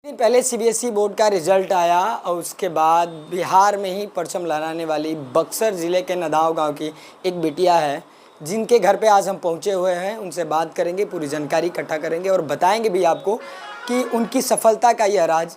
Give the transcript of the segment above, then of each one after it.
दिन पहले CBSE board का रिजल्ट आया और उसके बाद बिहार में ही परचम लहराने वाली बक्सर ज़िले के नदाव गांव की एक बिटिया है जिनके घर पे आज हम पहुंचे हुए हैं। उनसे बात करेंगे, पूरी जानकारी इकट्ठा करेंगे और बताएंगे भी आपको कि उनकी सफलता का यह राज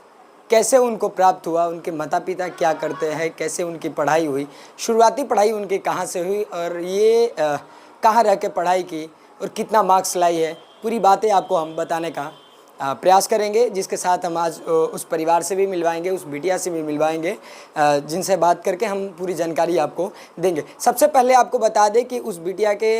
कैसे उनको प्राप्त हुआ, उनके माता पिता क्या करते हैं, कैसे उनकी पढ़ाई हुई, शुरुआती पढ़ाई उनकी कहाँ से हुई और ये कहाँ रह के पढ़ाई की और कितना मार्क्स लाई है। पूरी बातें आपको हम बताने का प्रयास करेंगे, जिसके साथ हम आज उस परिवार से भी मिलवाएंगे, उस बिटिया से भी मिलवाएंगे, जिनसे बात करके हम पूरी जानकारी आपको देंगे। सबसे पहले आपको बता दें कि उस बिटिया के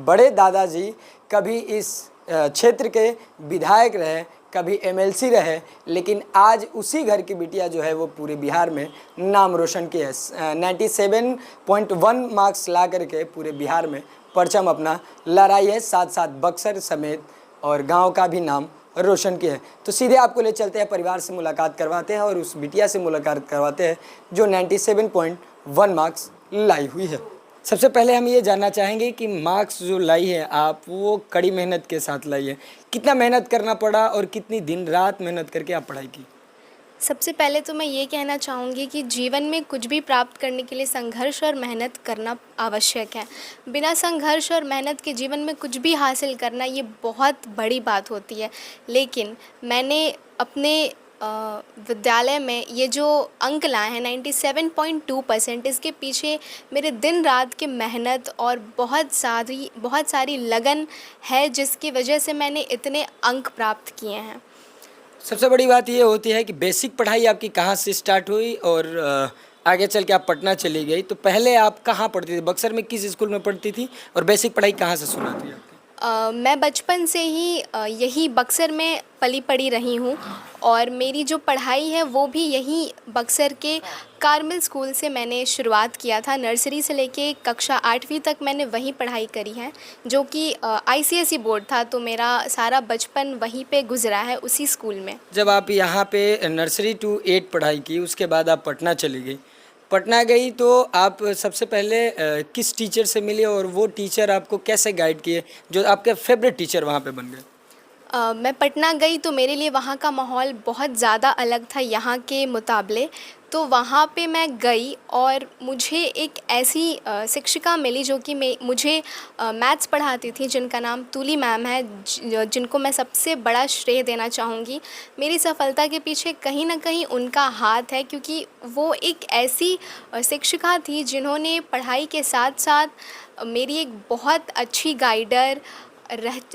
बड़े दादाजी कभी इस क्षेत्र के विधायक रहे, कभी एमएलसी रहे, लेकिन आज उसी घर की बिटिया जो है वो पूरे बिहार में नाम रोशन किया है। 97.1 मार्क्स ला करके पूरे बिहार में परचम अपना लहराई है, साथ साथ बक्सर समेत और गांव का भी नाम रोशन किया है। तो सीधे आपको ले चलते हैं, परिवार से मुलाकात करवाते हैं और उस बिटिया से मुलाकात करवाते हैं जो 97.1 मार्क्स लाई हुई है। सबसे पहले हम ये जानना चाहेंगे कि मार्क्स जो लाई है आप, वो कड़ी मेहनत के साथ लाई है। कितना मेहनत करना पड़ा और कितनी दिन रात मेहनत करके आप पढ़ाई की? सबसे पहले तो मैं ये कहना चाहूँगी कि जीवन में कुछ भी प्राप्त करने के लिए संघर्ष और मेहनत करना आवश्यक है। बिना संघर्ष और मेहनत के जीवन में कुछ भी हासिल करना ये बहुत बड़ी बात होती है। लेकिन मैंने अपने विद्यालय में ये जो अंक लाए हैं 97.2%, इसके पीछे मेरे दिन रात की मेहनत और बहुत सारी लगन है, जिसकी वजह से मैंने इतने अंक प्राप्त किए हैं। सबसे बड़ी बात ये होती है कि बेसिक पढ़ाई आपकी कहाँ से स्टार्ट हुई और आगे चल के आप पटना चली गई, तो पहले आप कहाँ पढ़ती थी? बक्सर में किस स्कूल में पढ़ती थी और बेसिक पढ़ाई कहाँ से शुरू थी आपकी? मैं बचपन से ही यही बक्सर में पली पड़ी रही हूँ और मेरी जो पढ़ाई है वो भी यहीं बक्सर के कार्मल स्कूल से मैंने शुरुआत किया था। नर्सरी से लेके कक्षा 8वीं तक मैंने वहीं पढ़ाई करी है, जो कि आईसीएसई बोर्ड था, तो मेरा सारा बचपन वहीं पे गुजरा है, उसी स्कूल में। जब आप यहाँ पे नर्सरी टू 8 पढ़ाई की, उसके बाद आप पटना चली गई। पटना गई तो आप सबसे पहले किस टीचर से मिले और वो टीचर आपको कैसे गाइड किए जो आपके फेवरेट टीचर वहाँ पे बन गए? मैं पटना गई तो मेरे लिए वहाँ का माहौल बहुत ज़्यादा अलग था यहाँ के मुकाबले। तो वहाँ पे मैं गई और मुझे एक ऐसी शिक्षिका मिली जो कि मुझे मैथ्स पढ़ाती थी, जिनका नाम तुली मैम है, जिनको मैं सबसे बड़ा श्रेय देना चाहूँगी। मेरी सफलता के पीछे कहीं न कहीं उनका हाथ है, क्योंकि वो एक ऐसी शिक्षिका थी जिन्होंने पढ़ाई के साथ-साथ मेरी एक बहुत अच्छी गाइडर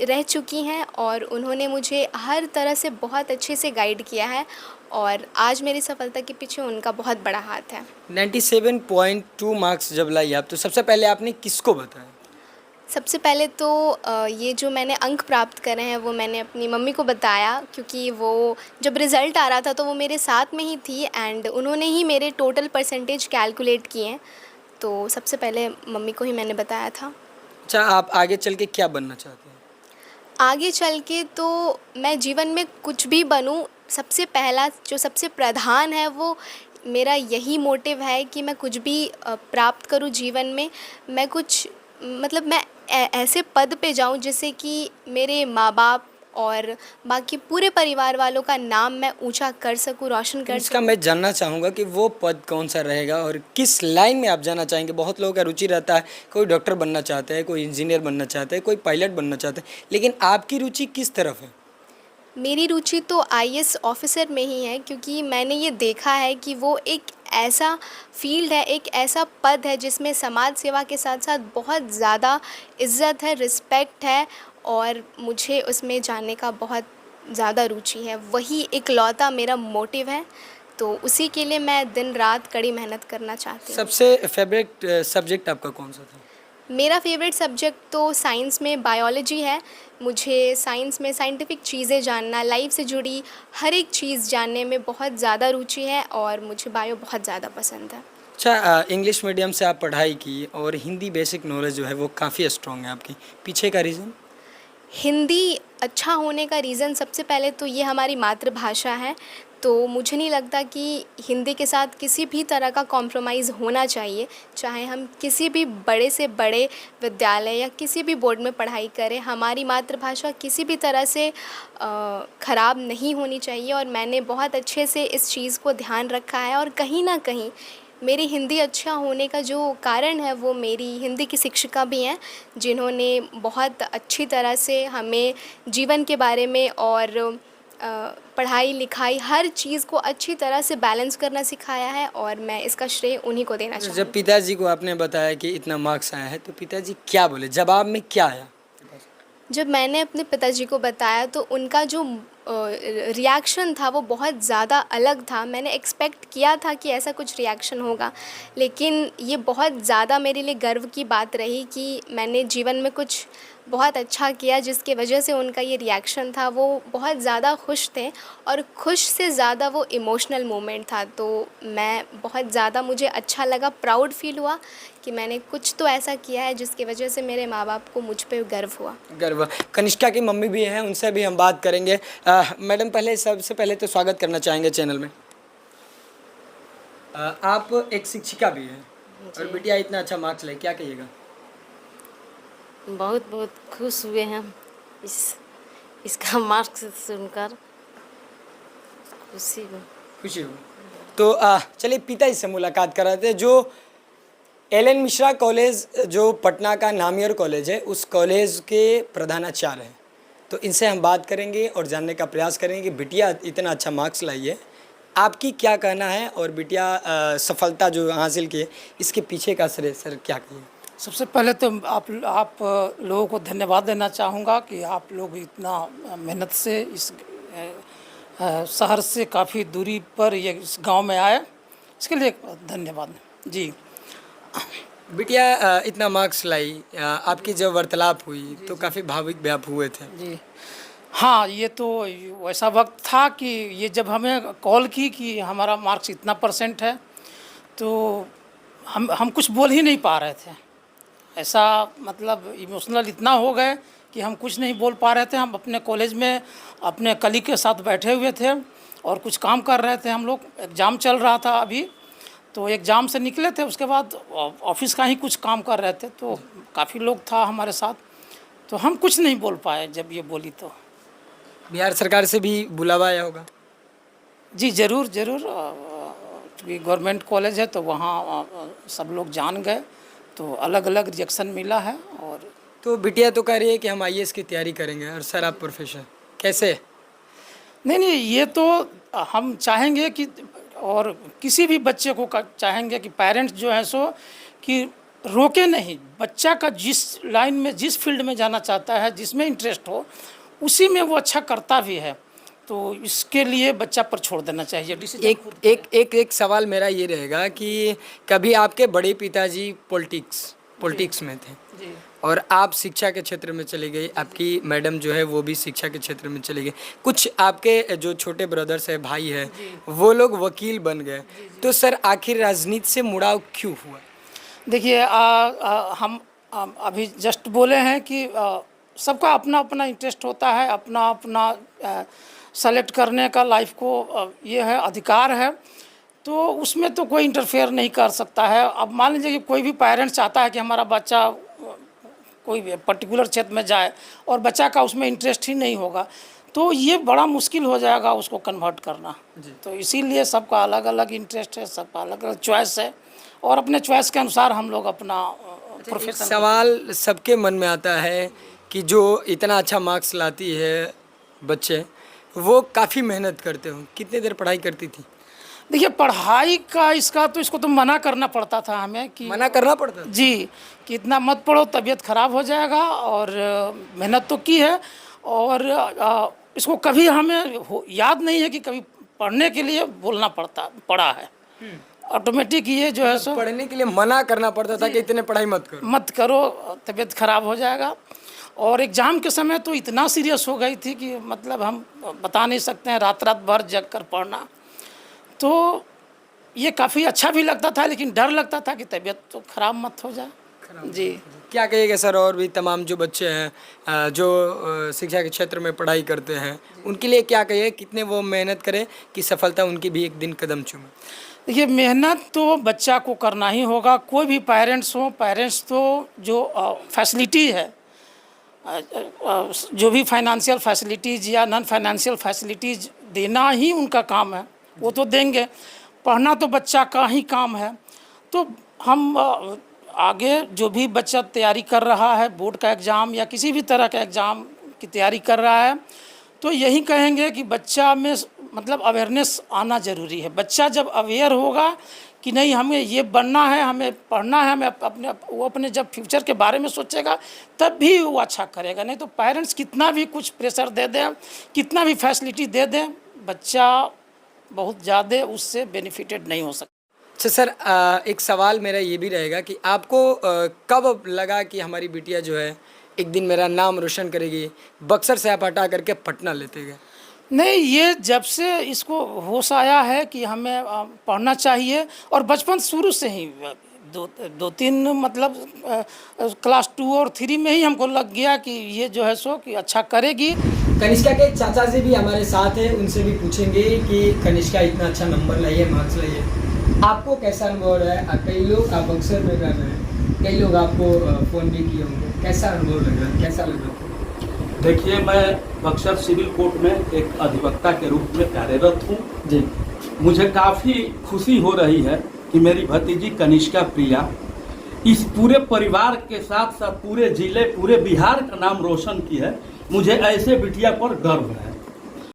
रह चुकी हैं और उन्होंने मुझे हर तरह से बहुत अच्छे से गाइड किया है और आज मेरी सफलता के पीछे उनका बहुत बड़ा हाथ है। 97.2 मार्क्स जब लाई आप, तो सबसे पहले आपने किसको बताया? सबसे पहले तो ये जो मैंने अंक प्राप्त करे हैं वो मैंने अपनी मम्मी को बताया, क्योंकि वो जब रिज़ल्ट आ रहा था तो वो मेरे साथ में ही थी एंड उन्होंने ही मेरे टोटल परसेंटेज कैलकुलेट किए हैं। तो सबसे पहले मम्मी को ही मैंने बताया था। अच्छा, आप आगे चल के क्या बनना चाहते हैं? आगे चल के तो मैं जीवन में कुछ भी बनूं, सबसे पहला जो सबसे प्रधान है वो मेरा यही मोटिव है कि मैं कुछ भी प्राप्त करूं जीवन में। मैं कुछ मतलब मैं ऐसे पद पे जाऊं जिससे कि मेरे माँ बाप और बाकी पूरे परिवार वालों का नाम मैं ऊंचा कर सकूं, रोशन कर इसका सकूं। मैं जानना चाहूँगा कि वो पद कौन सा रहेगा और किस लाइन में आप जाना चाहेंगे। बहुत लोगों का रुचि रहता है, कोई डॉक्टर बनना चाहते हैं, कोई इंजीनियर बनना चाहते हैं, कोई पायलट बनना चाहते हैं, लेकिन आपकी रुचि किस तरफ है? मेरी रुचि तो आईएएस ऑफिसर में ही है, क्योंकि मैंने ये देखा है कि वो एक ऐसा फील्ड है, एक ऐसा पद है जिसमें समाज सेवा के साथ साथ बहुत ज़्यादा इज़्ज़त है, रिस्पेक्ट है और मुझे उसमें जाने का बहुत ज़्यादा रुचि है। वही इकलौता मेरा मोटिव है, तो उसी के लिए मैं दिन रात कड़ी मेहनत करना चाहती हूँ। सबसे फेवरेट सब्जेक्ट आपका कौन सा था? मेरा फेवरेट सब्जेक्ट तो साइंस में बायोलॉजी है। मुझे साइंस में साइंटिफिक चीज़ें जानना, लाइफ से जुड़ी हर एक चीज़ जानने में बहुत ज़्यादा रुचि है और मुझे बायो बहुत ज़्यादा पसंद है। अच्छा, इंग्लिश मीडियम से आप पढ़ाई की और हिंदी बेसिक नॉलेज जो है वो काफ़ी स्ट्रॉन्ग है आपकी, पीछे का रीज़न? हिंदी अच्छा होने का रीज़न सबसे पहले तो ये हमारी मातृभाषा है, तो मुझे नहीं लगता कि हिंदी के साथ किसी भी तरह का कॉम्प्रोमाइज़ होना चाहिए। चाहे हम किसी भी बड़े से बड़े विद्यालय या किसी भी बोर्ड में पढ़ाई करें, हमारी मातृभाषा किसी भी तरह से ख़राब नहीं होनी चाहिए और मैंने बहुत अच्छे से इस चीज़ को ध्यान रखा है और कहीं न कहीं मेरी हिंदी अच्छा होने का जो कारण है वो मेरी हिंदी की शिक्षिका भी हैं, जिन्होंने बहुत अच्छी तरह से हमें जीवन के बारे में और पढ़ाई लिखाई हर चीज़ को अच्छी तरह से बैलेंस करना सिखाया है और मैं इसका श्रेय उन्हीं को देना चाहूँगी। जब पिताजी को आपने बताया कि इतना मार्क्स आया है तो पिताजी क्या बोले, जवाब में क्या आया? जब मैंने अपने पिताजी को बताया तो उनका जो रिएक्शन था वो बहुत ज़्यादा अलग था। मैंने एक्सपेक्ट किया था कि ऐसा कुछ रिएक्शन होगा, लेकिन ये बहुत ज़्यादा मेरे लिए गर्व की बात रही कि मैंने जीवन में कुछ बहुत अच्छा किया, जिसकी वजह से उनका ये रिएक्शन था। वो बहुत ज़्यादा खुश थे और खुश से ज़्यादा वो इमोशनल मोमेंट था। तो मैं बहुत ज़्यादा, मुझे अच्छा लगा, प्राउड फील हुआ कि मैंने कुछ तो ऐसा किया है जिसकी वजह से मेरे माँ बाप को मुझ पे गर्व हुआ। गर्व। कनिष्का की मम्मी भी हैं, उनसे भी हम बात करेंगे। मैडम, पहले सबसे पहले तो स्वागत करना चाहेंगे चैनल में। आप एक शिक्षिका भी हैं और बिटिया इतना अच्छा मार्क्स लाई, क्या कहिएगा? बहुत बहुत खुश हुए हैं इसका मार्क्स सुनकर, खुशी हो। तो चलिए पिताजी से मुलाकात कराते हैं। जो एल.एन. मिश्रा कॉलेज, जो पटना का नामियर कॉलेज है, उस कॉलेज के प्रधानाचार्य हैं, तो इनसे हम बात करेंगे और जानने का प्रयास करेंगे कि बिटिया इतना अच्छा मार्क्स लाई है, आपकी क्या कहना है और बिटिया सफलता जो हासिल की है इसके पीछे का श्रेय सर क्या कहिए? सबसे पहले तो आप लोगों को धन्यवाद देना चाहूँगा कि आप लोग इतना मेहनत से इस शहर से काफ़ी दूरी पर ये इस गांव में आए, इसके लिए धन्यवाद जी। बिटिया इतना मार्क्स लाई, आपकी जब वार्तालाप हुई तो काफ़ी भावुक भी आप हुए थे। जी हाँ, ये तो वैसा वक्त था कि ये जब हमें कॉल की कि हमारा मार्क्स इतना % है, तो हम कुछ बोल ही नहीं पा रहे थे। ऐसा मतलब इमोशनल इतना हो गए कि हम कुछ नहीं बोल पा रहे थे। हम अपने कॉलेज में अपने कलीग के साथ बैठे हुए थे और कुछ काम कर रहे थे। हम लोग, एग्ज़ाम चल रहा था अभी, तो एग्ज़ाम से निकले थे, उसके बाद ऑफिस का ही कुछ काम कर रहे थे, तो काफ़ी लोग था हमारे साथ, तो हम कुछ नहीं बोल पाए जब ये बोली। तो बिहार सरकार से भी बुलावा आया होगा? जी ज़रूर ज़रूर, क्योंकि गवर्नमेंट कॉलेज है तो वहाँ सब लोग जान गए, तो अलग अलग रिएक्शन मिला है। और तो बिटिया तो कह रही है कि हम आईएएस की तैयारी करेंगे और सर आप प्रोफेसर, कैसे? नहीं, ये तो हम चाहेंगे कि, और किसी भी बच्चे को चाहेंगे कि पेरेंट्स जो है सो कि रोके नहीं, बच्चा का जिस लाइन में, जिस फील्ड में जाना चाहता है, जिसमें इंटरेस्ट हो, उसी में वो अच्छा करता भी है, तो इसके लिए बच्चा पर छोड़ देना चाहिए डिसीजन। एक सवाल मेरा ये रहेगा कि कभी आपके बड़े पिताजी पॉलिटिक्स में थे जी। और आप शिक्षा के क्षेत्र में चली गई, आपकी मैडम जो है वो भी शिक्षा के क्षेत्र में चली गई, कुछ आपके जो छोटे ब्रदर्स है, भाई है, वो लोग वकील बन गए, तो सर आखिर राजनीति से मुड़ाव क्यों हुआ? देखिए, हम अभी जस्ट बोले हैं कि सबका अपना अपना इंटरेस्ट होता है, अपना अपना सेलेक्ट करने का लाइफ को ये है, अधिकार है, तो उसमें तो कोई इंटरफेयर नहीं कर सकता है। अब मान लीजिए कि कोई भी पेरेंट्स चाहता है कि हमारा बच्चा कोई पर्टिकुलर क्षेत्र में जाए और बच्चा का उसमें इंटरेस्ट ही नहीं होगा, तो ये बड़ा मुश्किल हो जाएगा उसको कन्वर्ट करना। तो इसीलिए सबका अलग अलग इंटरेस्ट है, सबका अलग अलग चॉइस है, और अपने चॉइस के अनुसार हम लोग अपना प्रोफेशन। सवाल सबके मन में आता है कि जो इतना अच्छा मार्क्स लाती है बच्चे, वो काफ़ी मेहनत करते हो, कितनी देर पढ़ाई करती थी? देखिए, पढ़ाई का इसको तो मना करना पड़ता था हमें, कि मना करना पड़ता था? जी, कि इतना मत पढ़ो, तबीयत ख़राब हो जाएगा, और मेहनत तो की है, और इसको कभी हमें याद नहीं है कि कभी पढ़ने के लिए बोलना पड़ा है। ऑटोमेटिक ये जो है सो पढ़ने के लिए मना करना पड़ता था कि इतने पढ़ाई मत करो, तबीयत ख़राब हो जाएगा। और एग्ज़ाम के समय तो इतना सीरियस हो गई थी कि मतलब हम बता नहीं सकते हैं, रात भर जग कर पढ़ना। तो ये काफ़ी अच्छा भी लगता था, लेकिन डर लगता था कि तबीयत तो ख़राब मत हो जाए। जी। क्या कहिएगा सर, और भी तमाम जो बच्चे हैं जो शिक्षा के क्षेत्र में पढ़ाई करते हैं, उनके लिए क्या कहिए, कितने वो मेहनत करें कि सफलता उनकी भी एक दिन कदम चूमे? देखिए, मेहनत तो बच्चा को करना ही होगा। कोई भी पेरेंट्स तो जो फैसिलिटी है, जो भी फाइनेंशियल फैसिलिटीज़ या नॉन फाइनेंशियल फैसिलिटीज़ देना ही उनका काम है, वो तो देंगे। पढ़ना तो बच्चा का ही काम है। तो हम आगे जो भी बच्चा तैयारी कर रहा है, बोर्ड का एग्ज़ाम या किसी भी तरह का एग्ज़ाम की तैयारी कर रहा है, तो यही कहेंगे कि बच्चा में मतलब अवेयरनेस आना ज़रूरी है। बच्चा जब अवेयर होगा कि नहीं हमें ये बनना है, हमें पढ़ना है, हमें अपने जब फ्यूचर के बारे में सोचेगा, तब भी वो अच्छा करेगा। नहीं तो पेरेंट्स कितना भी कुछ प्रेशर दे दें, कितना भी फैसिलिटी दे दें, बच्चा बहुत ज़्यादा उससे बेनिफिटेड नहीं हो सकता। अच्छा सर, एक सवाल मेरा ये भी रहेगा कि आपको कब लगा कि हमारी बिटिया जो है एक दिन मेरा नाम रोशन करेगी, बक्सर से आप हटा करके पटना लेते गए? नहीं, ये जब से इसको होश आया है कि हमें पढ़ना चाहिए, और बचपन शुरू से ही दो तीन मतलब क्लास 2 और 3 में ही हमको लग गया कि ये जो है सो कि अच्छा करेगी। कनिष्का के चाचा जी भी हमारे साथ हैं, उनसे भी पूछेंगे कि कनिष्का इतना अच्छा नंबर लाई है, मार्क्स लाई है, आपको कैसा अनुभव रहा है? कई लोग आप अक्सर में कर रहे हैं, कई लोग आपको फ़ोन भी किए होंगे, कैसा अनुभव लग रहा है, कैसा लग रहा है? देखिए, मैं बक्सर सिविल कोर्ट में एक अधिवक्ता के रूप में कार्यरत हूँ जी। मुझे काफ़ी खुशी हो रही है कि मेरी भतीजी कनिष्का प्रिया इस पूरे परिवार के साथ साथ पूरे जिले, पूरे बिहार का नाम रोशन की है। मुझे ऐसे बिटिया पर गर्व है।